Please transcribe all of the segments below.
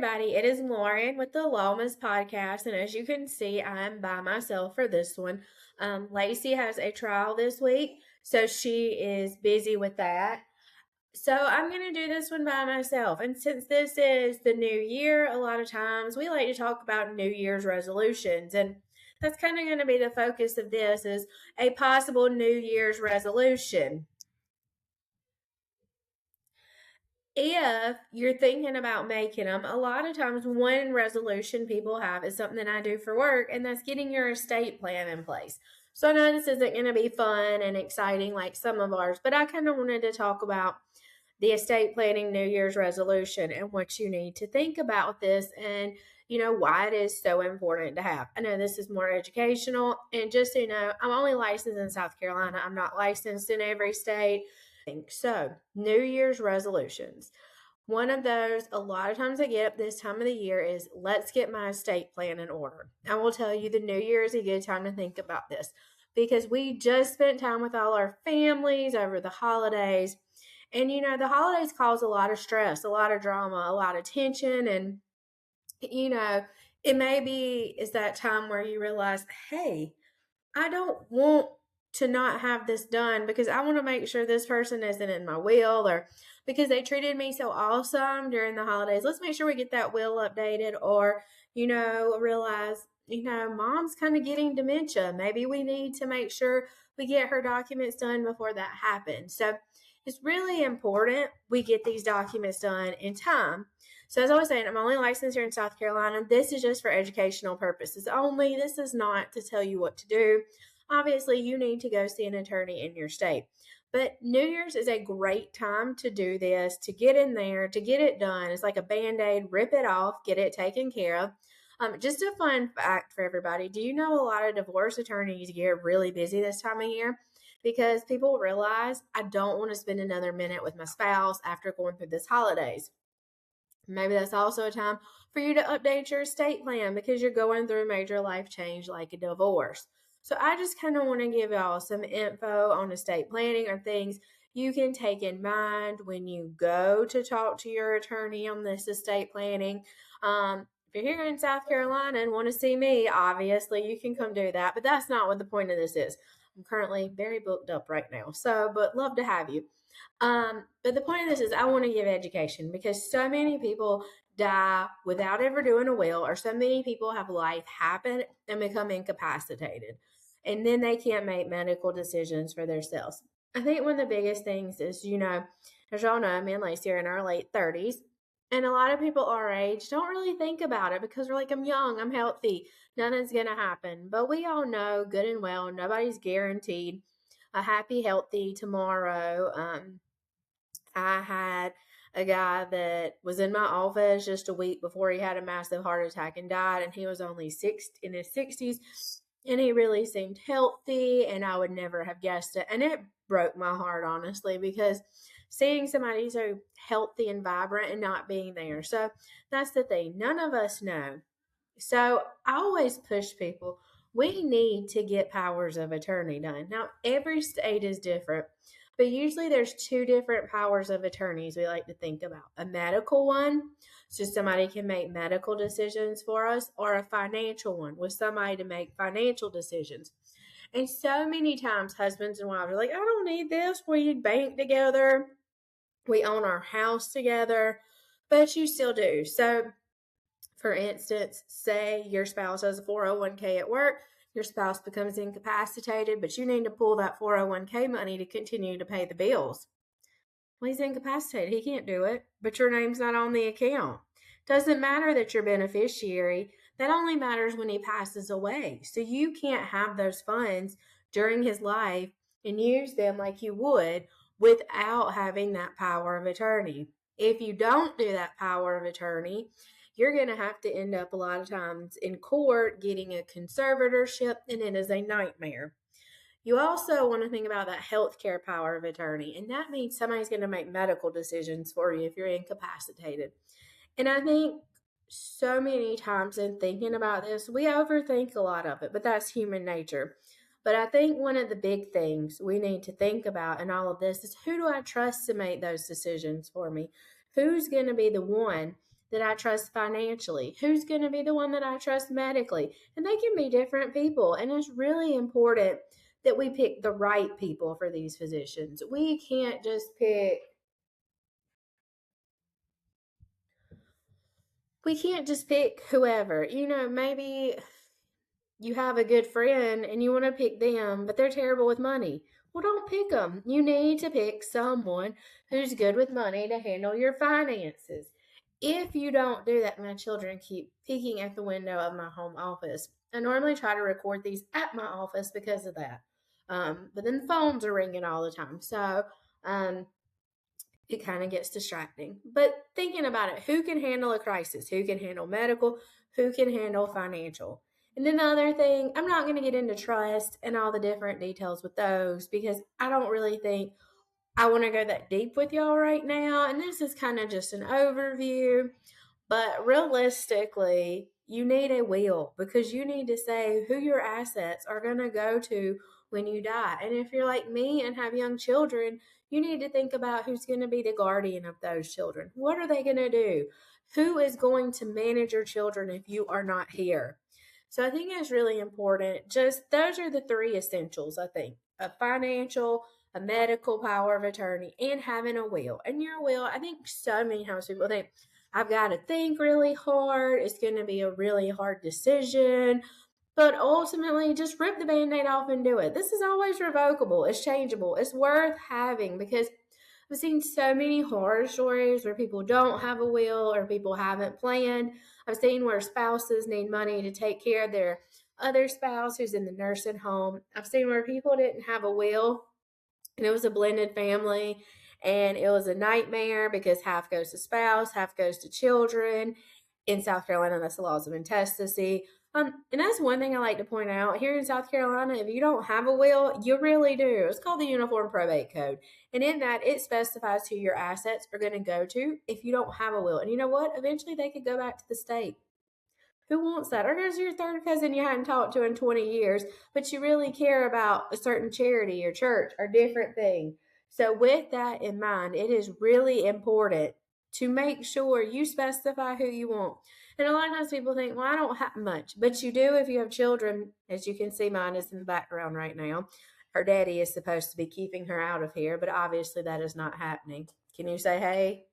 everybody. It is Lauren with the Lawmas Podcast. And as you can see, I'm by myself for this one. Lacey has a trial this week, so she is busy with that. So I'm going to do this one by myself. And since this is the new year, a lot of times we like to talk about New Year's resolutions. And that's kind of going to be the focus of this is a possible New Year's resolution. If you're thinking about making them, a lot of times one resolution people have is something that I do for work, and that's getting your estate plan in place. So I know this isn't going to be fun and exciting like some of ours, but I kind of wanted to talk about the estate planning New Year's resolution and what you need to think about this and, why it is so important to have. I know this is more educational, and just so you know, I'm only licensed in South Carolina. I'm not licensed in every state. So, New Year's resolutions. One of those, a lot of times I get up this time of the year is let's get my estate plan in order. I will tell you the New Year is a good time to think about this because we just spent time with all our families over the holidays. And, the holidays cause a lot of stress, a lot of drama, a lot of tension. And, it maybe is that time where you realize, hey, I don't want to not have this done because I want to make sure this person isn't in my will or because they treated me so awesome during the holidays. Let's make sure we get that will updated or, realize, mom's kind of getting dementia. Maybe we need to make sure we get her documents done before that happens. So it's really important we get these documents done in time. So as I was saying, I'm only licensed here in South Carolina. This is just for educational purposes only. This is not to tell you what to do. Obviously, you need to go see an attorney in your state. But New Year's is a great time to do this, to get in there, to get it done. It's like a Band-Aid, rip it off, get it taken care of. Just a fun fact for everybody. Do you know a lot of divorce attorneys get really busy this time of year? Because people realize I don't want to spend another minute with my spouse after going through this holidays. Maybe that's also a time for you to update your estate plan because you're going through a major life change like a divorce. So I just kind of want to give y'all some info on estate planning or things you can take in mind when you go to talk to your attorney on this estate planning. If you're here in South Carolina and want to see me, obviously you can come do that, but that's not what the point of this is. I'm currently very booked up right now, but love to have you. But the point of this is I want to give education because so many people die without ever doing a will, or so many people have life happen and become incapacitated. And then they can't make medical decisions for themselves. I think one of the biggest things is, as y'all know, me and Lacey are in our late 30s. And a lot of people our age don't really think about it because we're like, I'm young, I'm healthy, nothing's going to happen. But we all know good and well, nobody's guaranteed a happy, healthy tomorrow. I had a guy that was in my office just a week before he had a massive heart attack and died, and he was only in his 60s, and he really seemed healthy, and I would never have guessed it. And it broke my heart, honestly, because seeing somebody so healthy and vibrant and not being there. So that's the thing. None of us know. So I always push people. We need to get powers of attorney done. Now, every state is different, but usually there's two different powers of attorneys we like to think about. A medical one, so somebody can make medical decisions for us, or a financial one with somebody to make financial decisions. And so many times husbands and wives are like, I don't need this. We bank together. We own our house together, but you still do. So for instance, say your spouse has a 401k at work, your spouse becomes incapacitated, but you need to pull that 401k money to continue to pay the bills. Well, he's incapacitated. He can't do it, but your name's not on the account. Doesn't matter that you're beneficiary. That only matters when he passes away. So you can't have those funds during his life and use them like you would without having that power of attorney. If you don't do that power of attorney, you're going to have to end up a lot of times in court getting a conservatorship, and it is a nightmare. You also want to think about that healthcare power of attorney, and that means somebody's going to make medical decisions for you if you're incapacitated. And I think so many times in thinking about this, we overthink a lot of it, but that's human nature. But I think one of the big things we need to think about in all of this is, who do I trust to make those decisions for me? Who's going to be the one that I trust financially? Who's going to be the one that I trust medically? And they can be different people. And it's really important that we pick the right people for these physicians. We can't just pick whoever. Maybe you have a good friend and you want to pick them, but they're terrible with money. Well, don't pick them. You need to pick someone who's good with money to handle your finances. If you don't do that, my children keep peeking at the window of my home office. I normally try to record these at my office because of that. But then the phones are ringing all the time. So it kind of gets distracting. But thinking about it, who can handle a crisis? Who can handle medical? Who can handle financial? And then the other thing, I'm not going to get into trust and all the different details with those because I don't really think I want to go that deep with y'all right now. And this is kind of just an overview. But realistically, you need a will because you need to say who your assets are going to go to when you die. And if you're like me and have young children, you need to think about who's going to be the guardian of those children. What are they going to do? Who is going to manage your children if you are not here? So I think it's really important. Just those are the three essentials, I think. A financial, a medical power of attorney, and having a will. And your will, I think so many times people think, I've got to think really hard. It's going to be a really hard decision. But ultimately, just rip the Band-Aid off and do it. This is always revocable. It's changeable. It's worth having because I've seen so many horror stories where people don't have a will or people haven't planned. I've seen where spouses need money to take care of their other spouse who's in the nursing home. I've seen where people didn't have a will and it was a blended family and it was a nightmare because half goes to spouse, half goes to children. In South Carolina, that's the laws of intestacy. And that's one thing I like to point out. Here in South Carolina, if you don't have a will, you really do. It's called the Uniform Probate Code. And in that, it specifies who your assets are going to go to if you don't have a will. And you know what? Eventually, they could go back to the state. Who wants that? Or there's your third cousin you hadn't talked to in 20 years, but you really care about a certain charity or church or different thing. So with that in mind, it is really important to make sure you specify who you want. And a lot of times people think, well, I don't have much, but you do if you have children. As you can see, mine is in the background right now. Her daddy is supposed to be keeping her out of here, but obviously that is not happening. Can you say hey?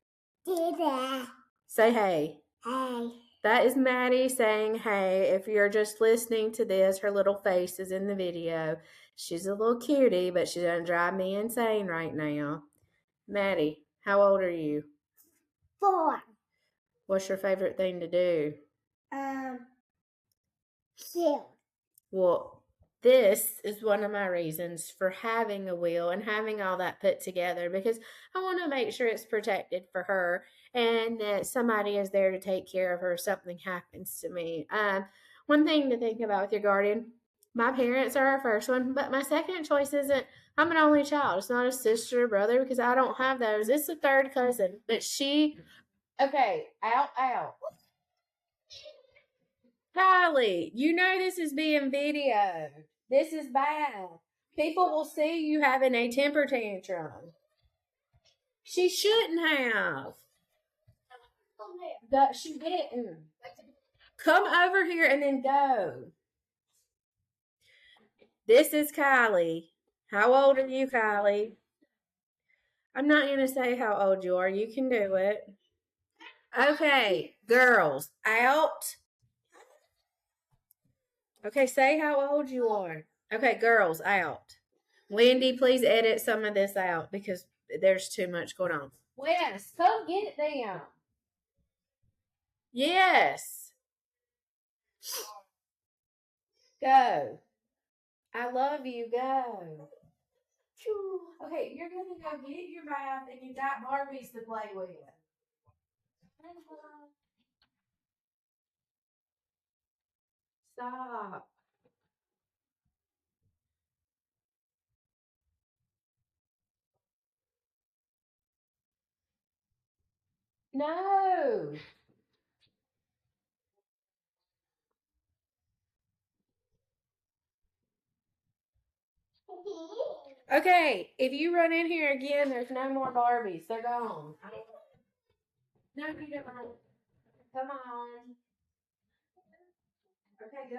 Dada. Say hey. Hey. That is Maddie saying hey. If you're just listening to this, her little face is in the video. She's a little cutie, but she's going to drive me insane right now. Maddie, how old are you? 4. What's your favorite thing to do? Chill. Well, this is one of my reasons for having a will and having all that put together because I want to make sure it's protected for her and that somebody is there to take care of her if something happens to me. One thing to think about with your guardian, my parents are our first one, but my second choice isn't, I'm an only child. It's not a sister or brother because I don't have those. It's a third cousin, but okay, out. Kylie, you know this is being videoed. This is bad. People will see you having a temper tantrum. She shouldn't have. She didn't. Come over here and then go. This is Kylie. How old are you, Kylie? I'm not going to say how old you are. You can do it. Okay, girls, out. Okay, say how old you are. Okay, girls, out. Wendy, please edit some of this out because there's too much going on. Wes, come get them. Yes. Go. I love you. Go. Okay, you're going to go get your bath and you got Barbies to play with. Stop. No. Okay, if you run in here again, there's no more Barbies. They're gone. No, you don't. Come on. Okay, go.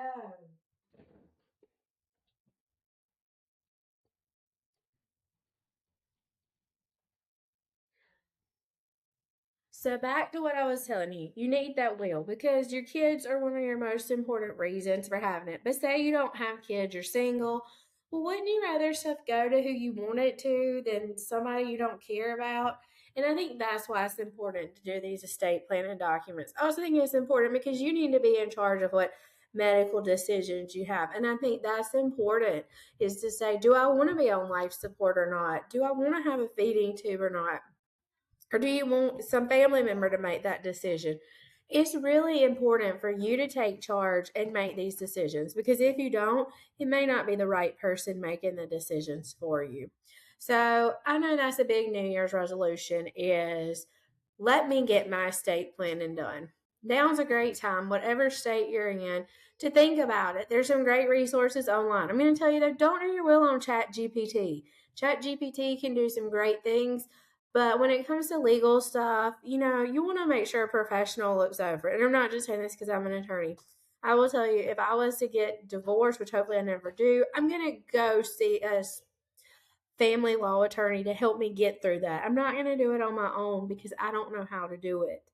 So back to what I was telling you. You need that will because your kids are one of your most important reasons for having it. But say you don't have kids, you're single. Well, wouldn't you rather stuff go to who you want it to than somebody you don't care about? And I think that's why it's important to do these estate planning documents. I also think it's important because you need to be in charge of what medical decisions you have. And I think that's important is to say, do I want to be on life support or not? Do I want to have a feeding tube or not? Or do you want some family member to make that decision? It's really important for you to take charge and make these decisions because if you don't, it may not be the right person making the decisions for you. So I know that's a big New Year's resolution is let me get my estate planning done. Now's a great time, whatever state you're in, to think about it. There's some great resources online. I'm going to tell you though, don't do your will on Chat GPT. Chat GPT can do some great things, but when it comes to legal stuff, you want to make sure a professional looks over it. And I'm not just saying this because I'm an attorney. I will tell you, if I was to get divorced, which hopefully I never do, I'm going to go see a family law attorney to help me get through that. I'm not going to do it on my own because I don't know how to do it.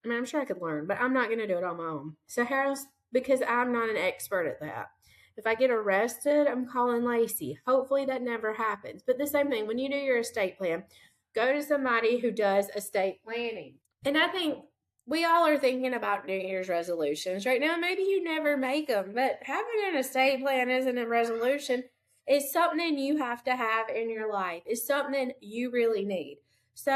I mean, I'm sure I could learn, but I'm not going to do it on my own. So, Harris, because I'm not an expert at that. If I get arrested, I'm calling Lacey. Hopefully that never happens. But the same thing, when you do your estate plan, go to somebody who does estate planning. And I think we all are thinking about New Year's resolutions right now. Maybe you never make them, but having an estate plan isn't a resolution. It's something you have to have in your life. It's something you really need. So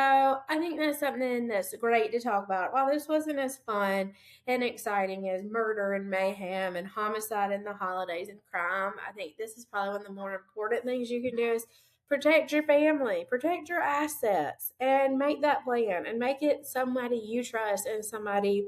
I think that's something that's great to talk about. While this wasn't as fun and exciting as murder and mayhem and homicide in the holidays and crime, I think this is probably one of the more important things you can do is protect your family, protect your assets, and make that plan and make it somebody you trust and somebody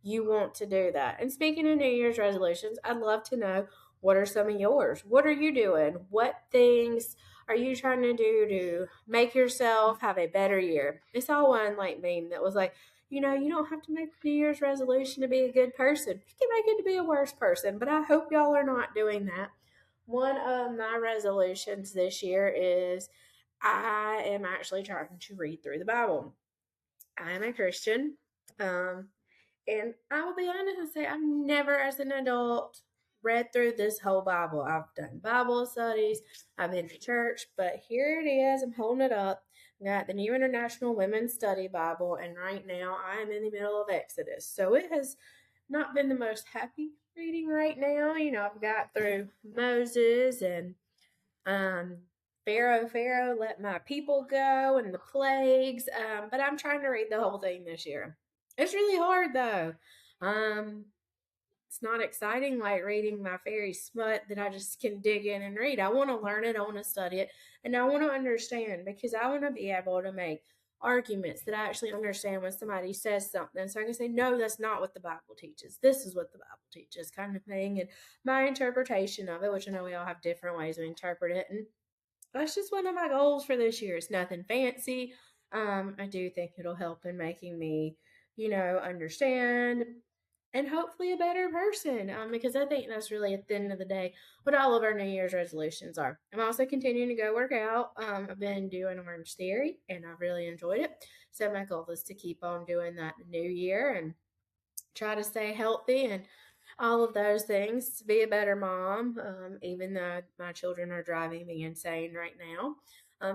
you want to do that. And speaking of New Year's resolutions, I'd love to know what are some of yours? What are you doing? What things are you trying to do to make yourself have a better year? I saw one like meme that was like, you don't have to make a New Year's resolution to be a good person. You can make it to be a worse person, but I hope y'all are not doing that. One of my resolutions this year is I am actually trying to read through the Bible. I am a Christian. Um, and I will be honest and say I've never, as an adult, read through this whole Bible. I've done Bible studies, I've been to church, but here it is. I'm holding it up. I got the New International Women's Study Bible, and right now I am in the middle of Exodus. So it has not been the most happy reading right now. I've got through Moses and um, Pharaoh let my people go and the plagues. But I'm trying to read the whole thing this year. It's really hard though. Um, it's not exciting like reading my fairy smut that I just can dig in and read. I want to learn it, I want to study it, and I want to understand because I want to be able to make arguments that I actually understand when somebody says something. So I can say, no, that's not what the Bible teaches. This is what the Bible teaches, kind of thing. And my interpretation of it, which I know we all have different ways to interpret it. And that's just one of my goals for this year. It's nothing fancy. I do think it'll help in making me, understand and hopefully a better person. Because I think that's really at the end of the day what all of our New Year's resolutions are. I'm also continuing to go work out. I've been doing Orange Theory and I've really enjoyed it. So my goal is to keep on doing that in the new year and try to stay healthy and all of those things to be a better mom, even though my children are driving me insane right now.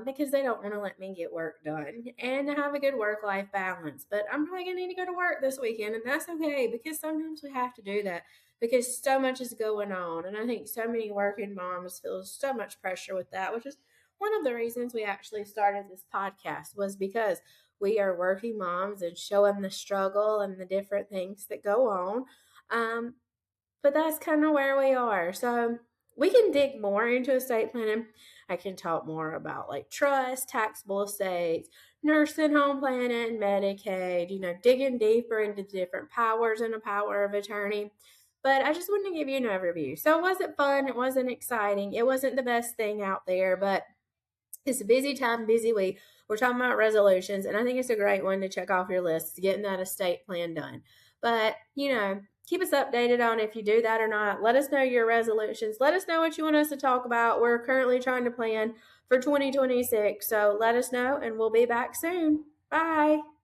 Because they don't want to let me get work done and to have a good work life balance. But I'm probably going to need to go to work this weekend, and that's okay because sometimes we have to do that because so much is going on. And I think so many working moms feel so much pressure with that, which is one of the reasons we actually started this podcast was because we are working moms and showing the struggle and the different things that go on. But that's kind of where we are. So we can dig more into estate planning. I can talk more about like trust, taxable estates, nursing home planning, Medicaid, digging deeper into the different powers and a power of attorney. But I just wanted to give you an overview. So it wasn't fun. It wasn't exciting. It wasn't the best thing out there, but It's a busy time, busy week. We're talking about resolutions, and I think it's a great one to check off your list, getting that estate plan done. But, keep us updated on if you do that or not. Let us know your resolutions. Let us know what you want us to talk about. We're currently trying to plan for 2026. So let us know, and we'll be back soon. Bye.